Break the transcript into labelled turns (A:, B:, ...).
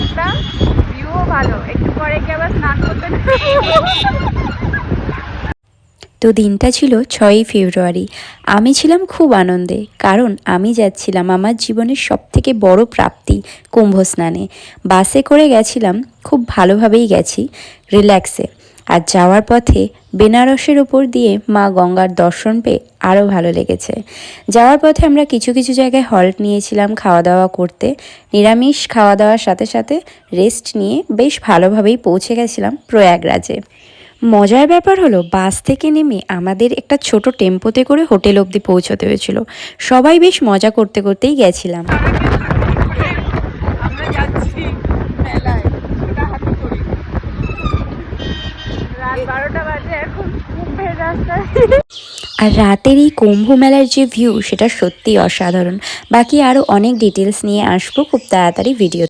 A: আসলাম, ভিউও ভালো। একটু পরে গিয়ে আবার স্নান করতে।
B: তো দিনটা ছিল 6ই ফেব্রুয়ারি। আমি ছিলাম খুব আনন্দে, কারণ আমি যাচ্ছিলাম আমার জীবনের সবথেকে বড় প্রাপ্তি কুম্ভ স্নানে। বাসে করে গেছিলাম, খুব ভালোভাবেই গেছি, রিল্যাক্সে। আর যাওয়ার পথে বেনারসের ওপর দিয়ে মা গঙ্গার দর্শন পেয়ে আরও ভালো লেগেছে। যাওয়ার পথে আমরা কিছু কিছু জায়গায় হল্ট নিয়েছিলাম খাওয়া দাওয়া করতে। নিরামিষ খাওয়া দাওয়ার সাথে সাথে রেস্ট নিয়ে বেশ ভালোভাবেই পৌঁছে গেছিলাম প্রয়াগরাজে। মজার ব্যাপার হলো, বাস থেকে নেমে আমাদের একটা ছোট টেম্পোতে করে হোটেল অবধি পৌঁছতে হয়েছিল। সবাই বেশ মজা করতে করতেই গেছিলাম।
A: আমরা যাচ্ছি মেলায়, হাঁটাহাঁটি করি। রাত 12টা বাজে এখন, কুম্ভের রাস্তায়।
B: আর রাতের এই কুম্ভ মেলার যে ভিউ, সেটা সত্যিই অসাধারণ। বাকি আরও অনেক ডিটেলস নিয়ে আসবো খুব তাড়াতাড়ি ভিডিও।